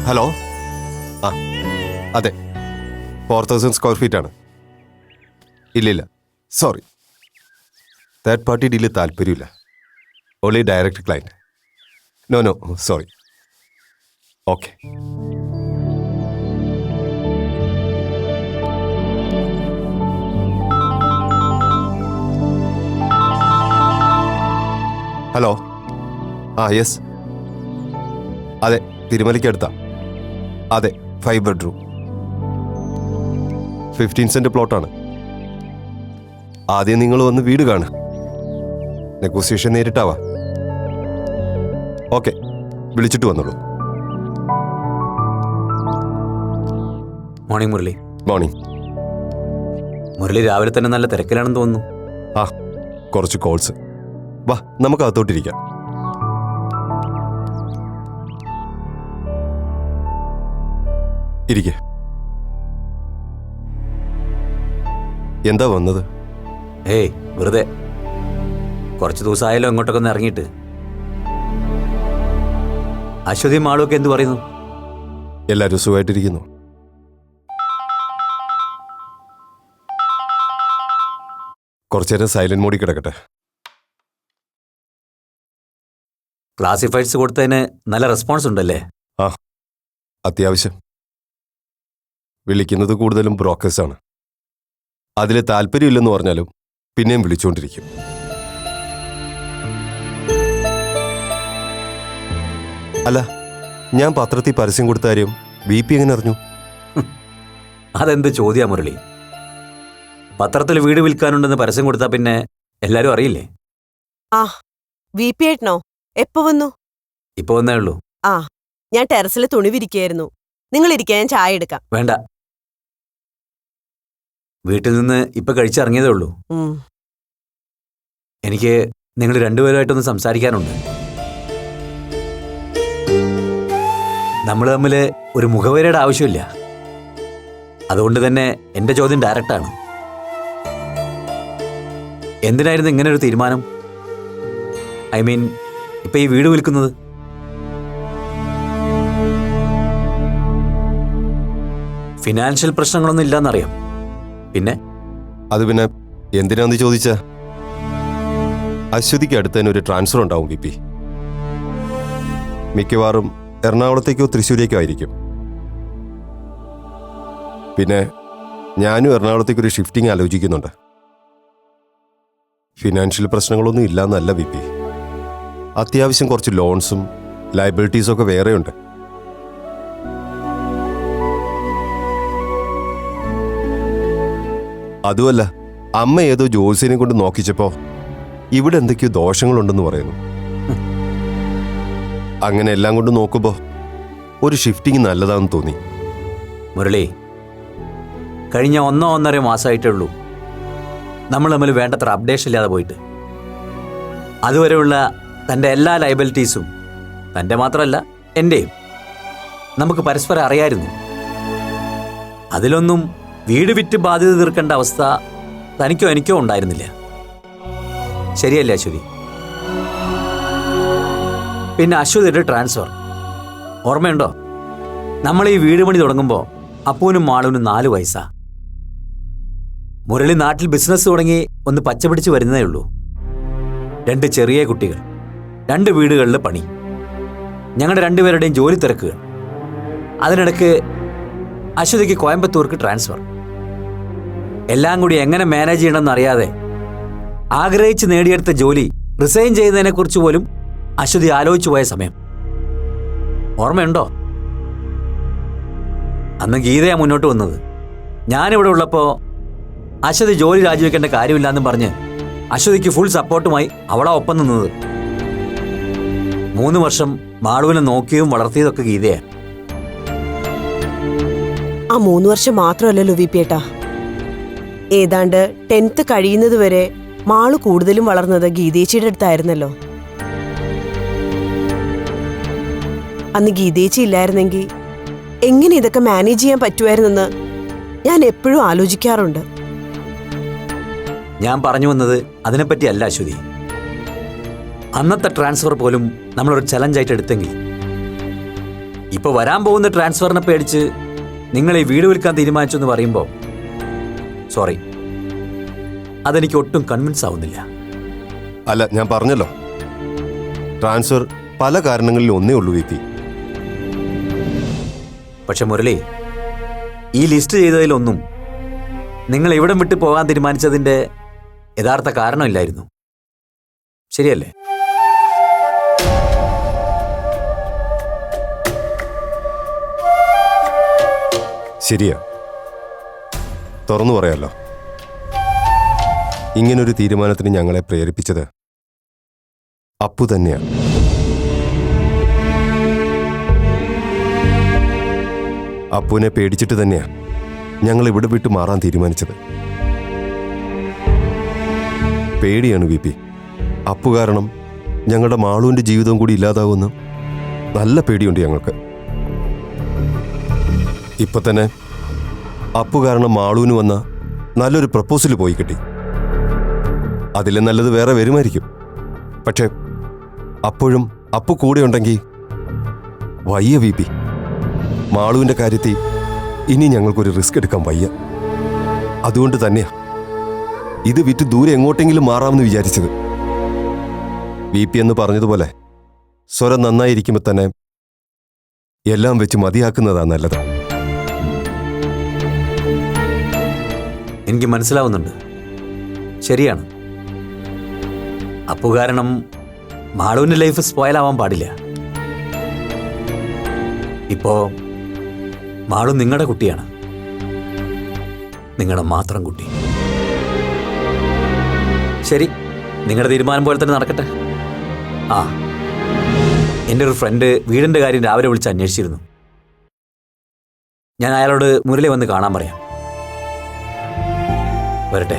Hello. ആ അതെ, 4000 square feet ആണ്. ഇല്ലില്ല, സോറി, തേർഡ് പാർട്ടി ഡീല് താല്പര്യമില്ല. Only direct client. No sorry. Okay. Hello. ആ യെസ്, അതെ, തിരുമലയ്ക്കടുത്താ. അതെ, 5 ബെഡ്റൂം, 15 സെന്റ് പ്ലോട്ടാണ്. ആദ്യം നിങ്ങൾ വന്ന് വീട് കാണുക, നെഗോസിയേഷൻ നേരിട്ടാവാ. ഓക്കെ, വിളിച്ചിട്ട് വന്നോളൂ. മോർണിംഗ് മുരളി. മോർണിംഗ്. മുരളി രാവിലെ തന്നെ നല്ല തിരക്കിലാണെന്ന് തോന്നുന്നു. ആ, കുറച്ച് കോൾസ്. വാ, നമുക്ക് അകത്തോട്ടിരിക്കാം. ഇരിക്കെ. എന്താ വന്നത്? ഏയ് വെറുതെ, കുറച്ച് ദിവസമായാലോ അങ്ങോട്ടൊക്കെ ഒന്ന് ഇറങ്ങിയിട്ട്. അശ്വതിയും ആളുമൊക്കെ എന്ത് പറയുന്നു? എല്ലാവരും സുഖമായിട്ടിരിക്കുന്നു. കുറച്ചേരം സൈലന്റ് മോഡിൽ കിടക്കട്ടെ. ക്ലാസിഫൈഡ്സ് കൊടുത്തതിന് നല്ല റെസ്പോൺസ് ഉണ്ടല്ലേ? ആ, അത്യാവശ്യം. വിളിക്കുന്നത് കൂടുതലും ബ്രോക്കേഴ്സാണ്. അതിൽ താല്പര്യമില്ലെന്ന് പറഞ്ഞാലും പിന്നെയും വിളിച്ചുകൊണ്ടിരിക്കും. അല്ല, ഞാൻ പത്രത്തിൽ പരസ്യം കൊടുത്ത കാര്യം VP എങ്ങനെ അറിഞ്ഞു? അതെന്ത് ചോദ്യാ മുരളി? പത്രത്തിൽ വീട് വിൽക്കാനുണ്ടെന്ന് പരസ്യം കൊടുത്താൽ പിന്നെ എല്ലാരും അറിയില്ലേ? ആ, VP ഏട്ടനോ? എപ്പോ വന്നു? ഇപ്പൊ വന്നേ ഉള്ളൂ. ആ, ഞാൻ ടെറസിൽ തുണി വിരിക്കായിരുന്നു. നിങ്ങൾ ഇരിക്കാൻ, ഞാൻ ചായ എടുക്കാം. വേണ്ട, വീട്ടിൽ നിന്ന് ഇപ്പൊ കഴിച്ചിറങ്ങിയതേ ഉള്ളൂ. എനിക്ക് നിങ്ങൾ രണ്ടുപേരുമായിട്ടൊന്ന് സംസാരിക്കാനുണ്ട്. നമ്മൾ തമ്മിൽ ഒരു മുഖവരയുടെ ആവശ്യമില്ല. അതുകൊണ്ട് തന്നെ എന്റെ ചോദ്യം ഡയറക്റ്റാണ്. എന്തിനായിരുന്നു ഇങ്ങനെ ഒരു തീരുമാനം? ഐ മീൻ, ഇപ്പൊ ഈ വീട് വിൽക്കുന്നത്? ഫിനാൻഷ്യൽ പ്രശ്നങ്ങളൊന്നും ഇല്ലാന്നറിയാം. പിന്നെ അത് പിന്നെ എന്തിനാന്ന് ചോദിച്ചാ, അശ്വതിക്ക് അടുത്ത് തന്നെ ഒരു ട്രാൻസ്ഫർ ഉണ്ടാവും VP. മിക്കവാറും എറണാകുളത്തേക്കോ തൃശ്ശൂരേക്കോ ആയിരിക്കും. പിന്നെ ഞാനും എറണാകുളത്തേക്ക് ഒരു ഷിഫ്റ്റിംഗ് ആലോചിക്കുന്നുണ്ട്. ഫിനാൻഷ്യൽ പ്രശ്നങ്ങളൊന്നും ഇല്ലാന്നല്ല VP. അത്യാവശ്യം കുറച്ച് ലോൺസും ലയബിലിറ്റീസും ഒക്കെ വേറെയുണ്ട്. അതുമല്ല, അമ്മ ഏതോ ജോത്സ്യനെ കൊണ്ട് നോക്കിച്ചപ്പോ ഇവിടെ എന്തൊക്കെയോ ദോഷങ്ങളുണ്ടെന്ന് പറയുന്നു. അങ്ങനെ എല്ലാം കൊണ്ട് നോക്കുമ്പോ ഒരു ഷിഫ്റ്റിംഗ് നല്ലതാണെന്ന് തോന്നി. മുരളി, കഴിഞ്ഞ 1-1.5 മാസമായിട്ടേ ഉള്ളൂ നമ്മൾ തമ്മിൽ വേണ്ടത്ര അപ്ഡേഷൻ ഇല്ലാതെ പോയിട്ട്. അതുവരെയുള്ള തൻ്റെ എല്ലാ ലയബിലിറ്റീസും, തൻ്റെ മാത്രമല്ല എൻ്റെയും, നമുക്ക് പരസ്പരം അറിയായിരുന്നു. അതിലൊന്നും വീട് വിറ്റ് ബാധ്യത തീർക്കേണ്ട അവസ്ഥ തനിക്കോ എനിക്കോ ഉണ്ടായിരുന്നില്ല. ശരിയല്ലേ അശ്വതി? പിന്നെ അശ്വതിയുടെ ട്രാൻസ്ഫർ ഓർമ്മയുണ്ടോ? നമ്മൾ ഈ വീട് പണി തുടങ്ങുമ്പോൾ അപ്പൂനും മാളുവിനും 4 വയസ്സാ. മുരളി നാട്ടിൽ ബിസിനസ് തുടങ്ങി ഒന്ന് പച്ചപിടിച്ച് വരുന്നതേ ഉള്ളൂ. 2 ചെറിയ കുട്ടികൾ, 2 വീടുകളിൽ പണി, ഞങ്ങളുടെ 2 പേരുടെയും ജോലി തിരക്കുകൾ. അതിനിടയ്ക്ക് അശ്വതിക്ക് കോയമ്പത്തൂർക്ക് ട്രാൻസ്ഫർ. എല്ലാം കൂടി എങ്ങനെ മാനേജ് ചെയ്യണമെന്ന് അറിയാതെ ആഗ്രഹിച്ച് നേടിയെടുത്ത ജോലി റിസൈൻ ചെയ്യുന്നതിനെക്കുറിച്ച് പോലും അശ്വതി ആലോചിച്ചു പോയ സമയം ഓർമ്മയുണ്ടോ? അന്ന് ഗീതയാ മുന്നോട്ട് വന്നത്. ഞാനിവിടെ ഉള്ളപ്പോൾ അശ്വതി ജോലി രാജിവെക്കേണ്ട കാര്യമില്ലാന്നും പറഞ്ഞ് അശ്വതിക്ക് ഫുൾ സപ്പോർട്ടുമായി അവളാ ഒപ്പം നിന്നത്. 3 വർഷം മാളുവിനെ നോക്കിയതും വളർത്തിയതൊക്കെ ഗീതയാ. ആ 3 വർഷം മാത്രമല്ലല്ലോ VP ഏട്ടാ, ഏതാണ്ട് 10th കഴിയുന്നത് വരെ മാളു കൂടുതലും വളർന്നത് ഗീതേച്ചിയുടെ അടുത്തായിരുന്നല്ലോ. അന്ന് ഗീതേച്ചി ഇല്ലായിരുന്നെങ്കിൽ എങ്ങനെ ഇതൊക്കെ മാനേജ് ചെയ്യാൻ പറ്റുമായിരുന്നെന്ന് ഞാൻ എപ്പോഴും ആലോചിക്കാറുണ്ട്. ഞാൻ പറഞ്ഞു വന്നത് അതിനെപ്പറ്റിയല്ല അശ്വതി. അന്നത്തെ ട്രാൻസ്ഫർ പോലും നമ്മളൊരു ചലഞ്ചായിട്ട് എടുത്തെങ്കിൽ ഇപ്പൊ വരാൻ പോകുന്ന ട്രാൻസ്ഫറിനെ പേടിച്ച് നിങ്ങൾ ഈ വീട് വിൽക്കാൻ തീരുമാനിച്ചു എന്ന് പറയുമ്പോൾ സോറി, അതെനിക്ക് ഒട്ടും കൺവിൻസ് ആവുന്നില്ല. അല്ല, ഞാൻ പറഞ്ഞല്ലോ, ട്രാൻസ്ഫർ പല കാരണങ്ങളിൽ ഒന്നേ ഉള്ളൂ വി പി. പക്ഷെ മുരളി, ഈ ലിസ്റ്റ് ചെയ്തതിലൊന്നും നിങ്ങൾ ഇവിടം വിട്ട് പോകാൻ തീരുമാനിച്ചതിന്റെ യഥാർത്ഥ കാരണമില്ലായിരുന്നു, ശരിയല്ലേ? ശരിയാ, തുറന്നു പറയാലോ. ഇങ്ങനൊരു തീരുമാനത്തിന് ഞങ്ങളെ പ്രേരിപ്പിച്ചത് അപ്പു തന്നെയാണ്. അപ്പുവിനെ പേടിച്ചിട്ട് തന്നെയാ ഞങ്ങൾ ഇവിടെ വിട്ട് മാറാൻ തീരുമാനിച്ചത്. പേടിയാണ് വി പി. അപ്പു കാരണം ഞങ്ങളുടെ മാളുവിന്റെ ജീവിതവും കൂടി ഇല്ലാതാവുമെന്ന് നല്ല പേടിയുണ്ട് ഞങ്ങൾക്ക്. ഇപ്പൊ തന്നെ അപ്പു കാരണം മാളുവിന് വന്ന നല്ലൊരു പ്രപ്പോസൽ പോയി കിട്ടി. അതിലും നല്ലത് വേറെ വരുമായിരിക്കും. പക്ഷെ അപ്പോഴും അപ്പു കൂടെ ഉണ്ടെങ്കിൽ വയ്യ വി പി. മാളുവിന്റെ കാര്യത്തിൽ ഇനി ഞങ്ങൾക്കൊരു റിസ്ക് എടുക്കാൻ വയ്യ. അതുകൊണ്ട് തന്നെയാ ഇത് വിറ്റ് ദൂരെ എങ്ങോട്ടെങ്കിലും മാറാമെന്ന് വിചാരിച്ചത്. വി പി എന്ന് പറഞ്ഞതുപോലെ സ്വരം നന്നായിരിക്കുമ്പോൾ തന്നെ എല്ലാം വെച്ച് മതിയാക്കുന്നതാ നല്ലത്. എനിക്ക് മനസ്സിലാവുന്നുണ്ട്, ശരിയാണ്. അപ്പു കാരണം മാളുവിന്റെ ലൈഫ് സ്പോയിലാവാൻ പാടില്ല. ഇപ്പോ മാളു നിങ്ങളുടെ കുട്ടിയാണ്, നിങ്ങളുടെ മാത്രം കുട്ടി. ശരി, നിങ്ങളുടെ തീരുമാനം പോലെ തന്നെ നടക്കട്ടെ. ആ, എൻ്റെ ഒരു ഫ്രണ്ട് വീടിൻ്റെ കാര്യം രാവിലെ വിളിച്ച് അന്വേഷിച്ചിരുന്നു. ഞാൻ അയാളോട് മുരളി വന്ന് കാണാൻ പറയാം. വരട്ടെ.